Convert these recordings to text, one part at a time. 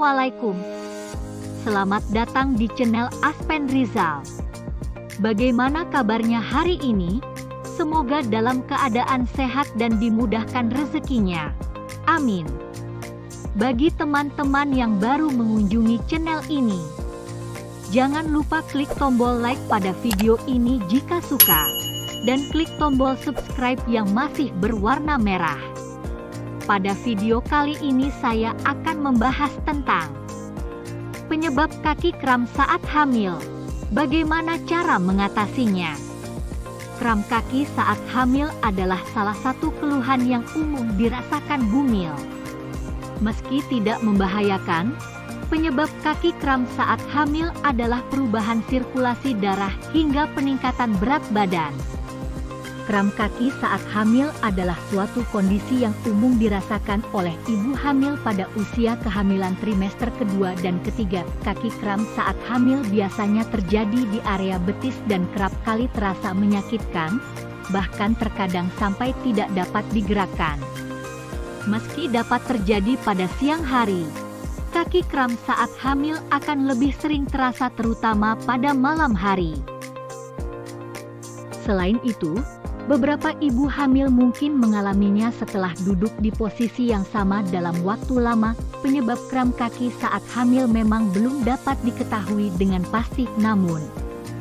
Assalamualaikum. Selamat datang di channel Aspen Rizal. Bagaimana kabarnya hari ini? Semoga dalam keadaan sehat dan dimudahkan rezekinya. Amin. Bagi teman-teman yang baru mengunjungi channel ini, jangan lupa klik tombol like pada video ini jika suka, dan klik tombol subscribe yang masih berwarna merah. Pada video kali ini saya akan membahas tentang penyebab kaki kram saat hamil. Bagaimana cara mengatasinya? Kram kaki saat hamil adalah salah satu keluhan yang umum dirasakan bumil. Meski tidak membahayakan, penyebab kaki kram saat hamil adalah perubahan sirkulasi darah hingga peningkatan berat badan. Kram kaki saat hamil adalah suatu kondisi yang umum dirasakan oleh ibu hamil pada usia kehamilan trimester kedua dan ketiga. Kaki kram saat hamil biasanya terjadi di area betis dan kerap kali terasa menyakitkan, bahkan terkadang sampai tidak dapat digerakkan. Meski dapat terjadi pada siang hari, kaki kram saat hamil akan lebih sering terasa terutama pada malam hari. Selain itu, beberapa ibu hamil mungkin mengalaminya setelah duduk di posisi yang sama dalam waktu lama. Penyebab kram kaki saat hamil memang belum dapat diketahui dengan pasti, namun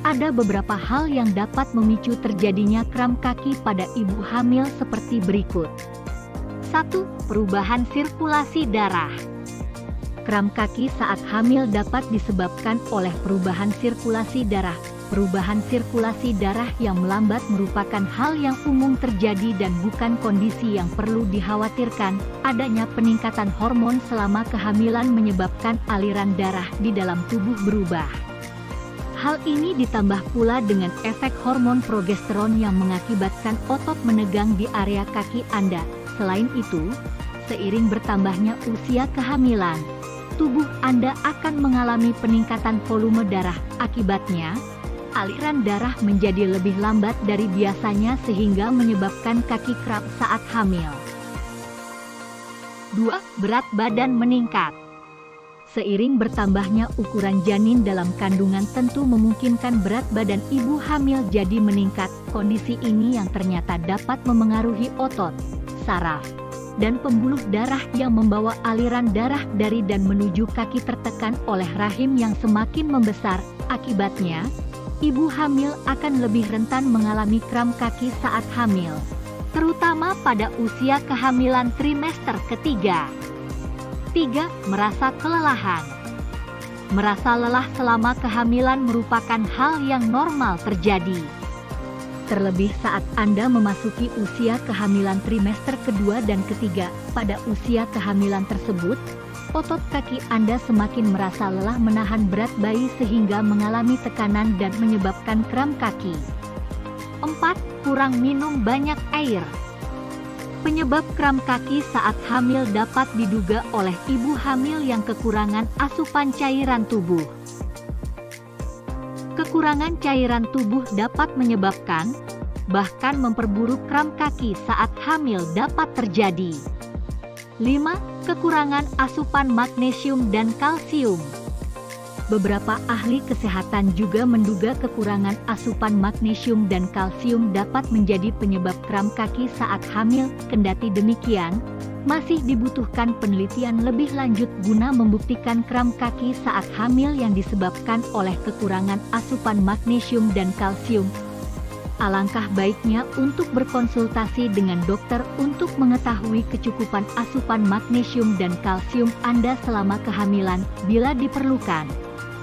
ada beberapa hal yang dapat memicu terjadinya kram kaki pada ibu hamil seperti berikut. 1. Perubahan sirkulasi darah. Kram kaki saat hamil dapat disebabkan oleh perubahan sirkulasi darah. Perubahan sirkulasi darah yang melambat merupakan hal yang umum terjadi dan bukan kondisi yang perlu dikhawatirkan. Adanya peningkatan hormon selama kehamilan menyebabkan aliran darah di dalam tubuh berubah. Hal ini ditambah pula dengan efek hormon progesteron yang mengakibatkan otot menegang di area kaki Anda. Selain itu, seiring bertambahnya usia kehamilan, tubuh Anda akan mengalami peningkatan volume darah. Akibatnya, aliran darah menjadi lebih lambat dari biasanya sehingga menyebabkan kaki kram saat hamil. 2. Berat badan meningkat. Seiring bertambahnya ukuran janin dalam kandungan tentu memungkinkan berat badan ibu hamil jadi meningkat. Kondisi ini yang ternyata dapat memengaruhi otot, saraf, dan pembuluh darah yang membawa aliran darah dari dan menuju kaki tertekan oleh rahim yang semakin membesar. Akibatnya, ibu hamil akan lebih rentan mengalami kram kaki saat hamil, terutama pada usia kehamilan trimester ketiga. 3. Merasa kelelahan. Merasa lelah selama kehamilan merupakan hal yang normal terjadi. Terlebih saat Anda memasuki usia kehamilan trimester kedua dan ketiga. Pada usia kehamilan tersebut, otot kaki Anda semakin merasa lelah menahan berat bayi sehingga mengalami tekanan dan menyebabkan kram kaki. 4. Kurang minum banyak air. Penyebab kram kaki saat hamil dapat diduga oleh ibu hamil yang kekurangan asupan cairan tubuh. Kekurangan cairan tubuh dapat menyebabkan, bahkan memperburuk kram kaki saat hamil dapat terjadi. 5. Kekurangan asupan magnesium dan kalsium. Beberapa ahli kesehatan juga menduga kekurangan asupan magnesium dan kalsium dapat menjadi penyebab kram kaki saat hamil. Kendati demikian, masih dibutuhkan penelitian lebih lanjut guna membuktikan kram kaki saat hamil yang disebabkan oleh kekurangan asupan magnesium dan kalsium. Alangkah baiknya untuk berkonsultasi dengan dokter untuk mengetahui kecukupan asupan magnesium dan kalsium Anda selama kehamilan. Bila diperlukan,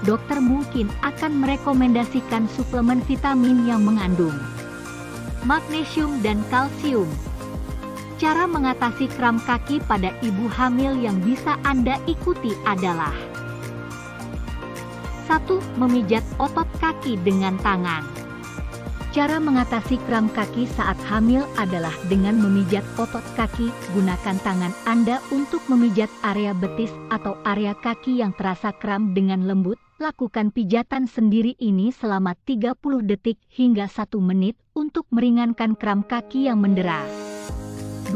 dokter mungkin akan merekomendasikan suplemen vitamin yang mengandung magnesium dan kalsium. Cara mengatasi kram kaki pada ibu hamil yang bisa Anda ikuti adalah: 1. Memijat otot kaki dengan tangan. Cara mengatasi kram kaki saat hamil adalah dengan memijat otot kaki. Gunakan tangan Anda untuk memijat area betis atau area kaki yang terasa kram dengan lembut. Lakukan pijatan sendiri ini selama 30 detik hingga 1 menit untuk meringankan kram kaki yang mendera.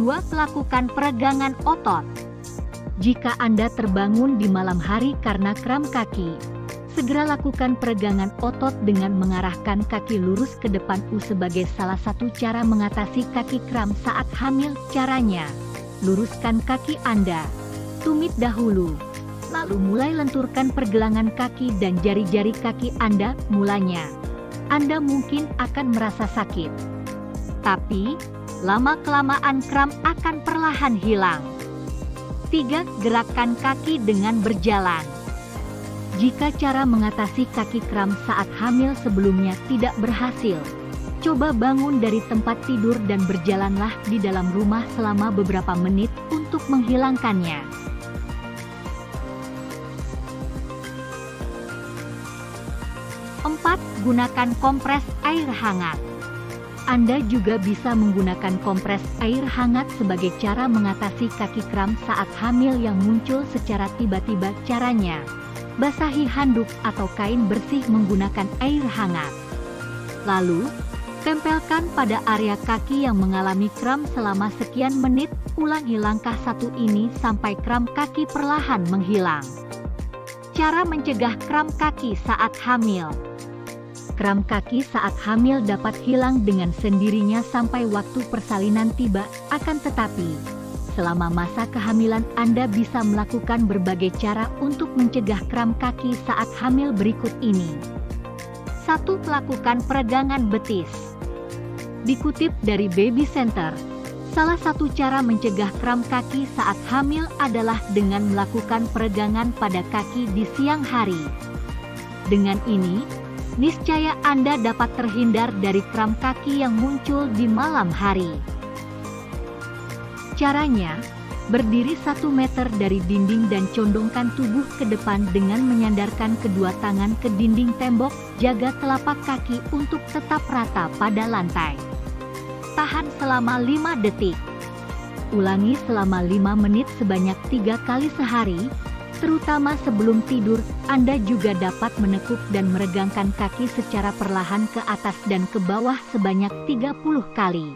2. Lakukan peregangan otot. Jika Anda terbangun di malam hari karena kram kaki, segera lakukan peregangan otot dengan mengarahkan kaki lurus ke depan sebagai salah satu cara mengatasi kaki kram saat hamil. Caranya, luruskan kaki Anda, tumit dahulu, lalu mulai lenturkan pergelangan kaki dan jari-jari kaki Anda. Mulanya, Anda mungkin akan merasa sakit, tapi lama-kelamaan kram akan perlahan hilang. 3. Gerakan kaki dengan berjalan. Jika cara mengatasi kaki kram saat hamil sebelumnya tidak berhasil, coba bangun dari tempat tidur dan berjalanlah di dalam rumah selama beberapa menit untuk menghilangkannya. 4. Gunakan kompres air hangat. Anda juga bisa menggunakan kompres air hangat sebagai cara mengatasi kaki kram saat hamil yang muncul secara tiba-tiba. Caranya, basahi handuk atau kain bersih menggunakan air hangat. Lalu, tempelkan pada area kaki yang mengalami kram selama sekian menit. Ulangi langkah satu ini sampai kram kaki perlahan menghilang. Cara mencegah kram kaki saat hamil. Kram kaki saat hamil dapat hilang dengan sendirinya sampai waktu persalinan tiba. Akan tetapi, selama masa kehamilan Anda bisa melakukan berbagai cara untuk mencegah kram kaki saat hamil berikut ini. 1. Lakukan peregangan betis. Dikutip dari Baby Center, salah satu cara mencegah kram kaki saat hamil adalah dengan melakukan peregangan pada kaki di siang hari. Dengan ini, niscaya Anda dapat terhindar dari kram kaki yang muncul di malam hari. Caranya, berdiri 1 meter dari dinding dan condongkan tubuh ke depan dengan menyandarkan kedua tangan ke dinding tembok. Jaga telapak kaki untuk tetap rata pada lantai. Tahan selama 5 detik. Ulangi selama 5 menit sebanyak 3 kali sehari. Terutama sebelum tidur, Anda juga dapat menekuk dan meregangkan kaki secara perlahan ke atas dan ke bawah sebanyak 30 kali.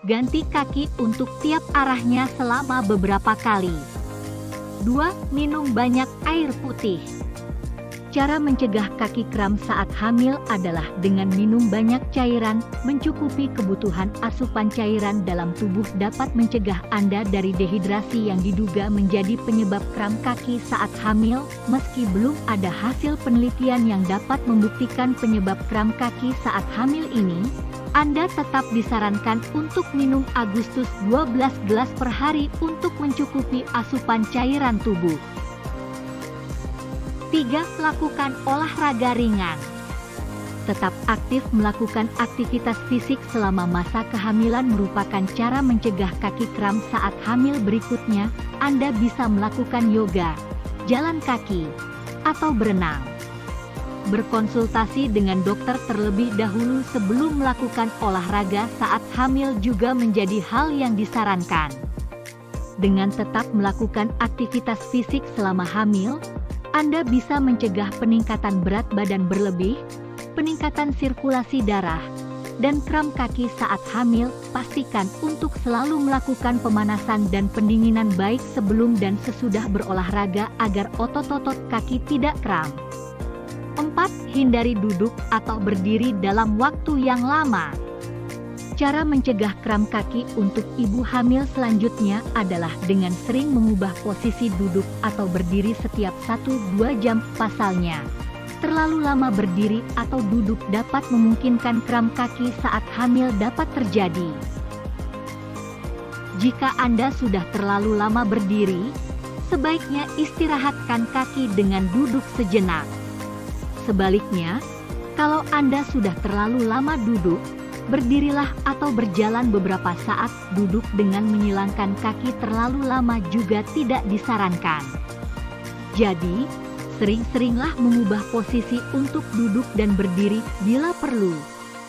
Ganti kaki untuk tiap arahnya selama beberapa kali. 2. Minum banyak air putih. Cara mencegah kaki kram saat hamil adalah dengan minum banyak cairan. Mencukupi kebutuhan asupan cairan dalam tubuh dapat mencegah Anda dari dehidrasi yang diduga menjadi penyebab kram kaki saat hamil. Meski belum ada hasil penelitian yang dapat membuktikan penyebab kram kaki saat hamil ini, Anda tetap disarankan untuk minum Agustus 12 gelas per hari untuk mencukupi asupan cairan tubuh. 3. Lakukan olahraga ringan. Tetap aktif melakukan aktivitas fisik selama masa kehamilan merupakan cara mencegah kaki kram saat hamil. Berikutnya, Anda bisa melakukan yoga, jalan kaki, atau berenang. Berkonsultasi dengan dokter terlebih dahulu sebelum melakukan olahraga saat hamil juga menjadi hal yang disarankan. Dengan tetap melakukan aktivitas fisik selama hamil, Anda bisa mencegah peningkatan berat badan berlebih, peningkatan sirkulasi darah, dan kram kaki saat hamil. Pastikan untuk selalu melakukan pemanasan dan pendinginan baik sebelum dan sesudah berolahraga agar otot-otot kaki tidak kram. 4. Hindari duduk atau berdiri dalam waktu yang lama. Cara mencegah kram kaki untuk ibu hamil selanjutnya adalah dengan sering mengubah posisi duduk atau berdiri setiap 1-2 jam. Pasalnya, terlalu lama berdiri atau duduk dapat memungkinkan kram kaki saat hamil dapat terjadi. Jika Anda sudah terlalu lama berdiri, sebaiknya istirahatkan kaki dengan duduk sejenak. Sebaliknya, kalau Anda sudah terlalu lama duduk, berdirilah atau berjalan beberapa saat. Duduk dengan menyilangkan kaki terlalu lama juga tidak disarankan. Jadi, sering-seringlah mengubah posisi untuk duduk dan berdiri bila perlu.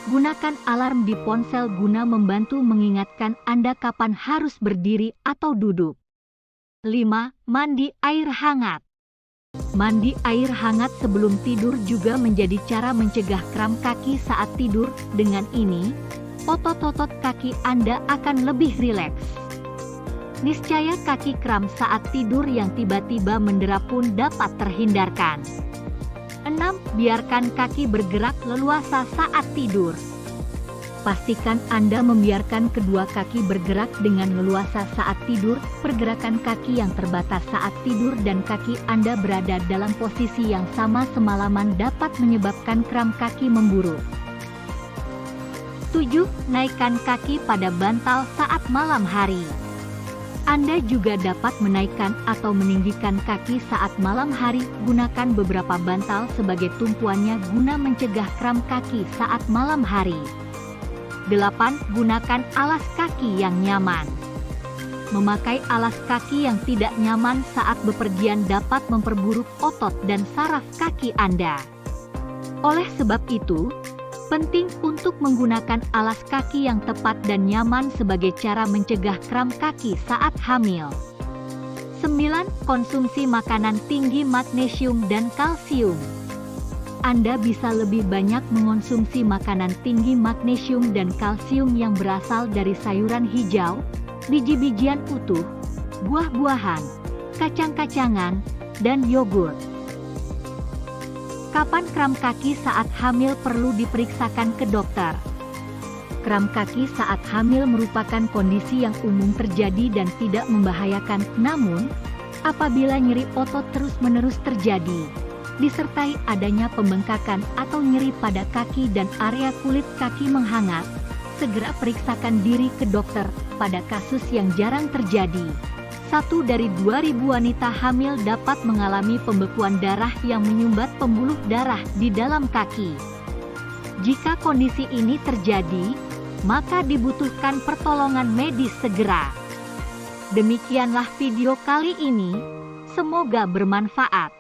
Gunakan alarm di ponsel guna membantu mengingatkan Anda kapan harus berdiri atau duduk. 5. Mandi air hangat. Mandi air hangat sebelum tidur juga menjadi cara mencegah kram kaki saat tidur. Dengan ini, otot-otot kaki Anda akan lebih rileks. Niscaya kaki kram saat tidur yang tiba-tiba mendera pun dapat terhindarkan. 6. Biarkan kaki bergerak leluasa saat tidur. Pastikan Anda membiarkan kedua kaki bergerak dengan leluasa saat tidur. Pergerakan kaki yang terbatas saat tidur dan kaki Anda berada dalam posisi yang sama semalaman dapat menyebabkan kram kaki memburuk. 7. Naikkan kaki pada bantal saat malam hari. Anda juga dapat menaikkan atau meninggikan kaki saat malam hari. Gunakan beberapa bantal sebagai tumpuannya guna mencegah kram kaki saat malam hari. 8. Gunakan alas kaki yang nyaman. Memakai alas kaki yang tidak nyaman saat bepergian dapat memperburuk otot dan saraf kaki Anda. Oleh sebab itu, penting untuk menggunakan alas kaki yang tepat dan nyaman sebagai cara mencegah kram kaki saat hamil. 9. Konsumsi makanan tinggi magnesium dan kalsium. Anda bisa lebih banyak mengonsumsi makanan tinggi magnesium dan kalsium yang berasal dari sayuran hijau, biji-bijian utuh, buah-buahan, kacang-kacangan, dan yogurt. Kapan kram kaki saat hamil perlu diperiksakan ke dokter? Kram kaki saat hamil merupakan kondisi yang umum terjadi dan tidak membahayakan. Namun, apabila nyeri otot terus-menerus terjadi, disertai adanya pembengkakan atau nyeri pada kaki dan area kulit kaki menghangat, segera periksakan diri ke dokter. Pada kasus yang jarang terjadi, 1 dari 2.000 wanita hamil dapat mengalami pembekuan darah yang menyumbat pembuluh darah di dalam kaki. Jika kondisi ini terjadi, maka dibutuhkan pertolongan medis segera. Demikianlah video kali ini, semoga bermanfaat.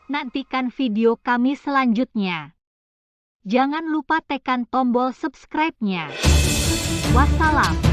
Nantikan video kami selanjutnya. Jangan lupa tekan tombol subscribe-nya. Wassalam.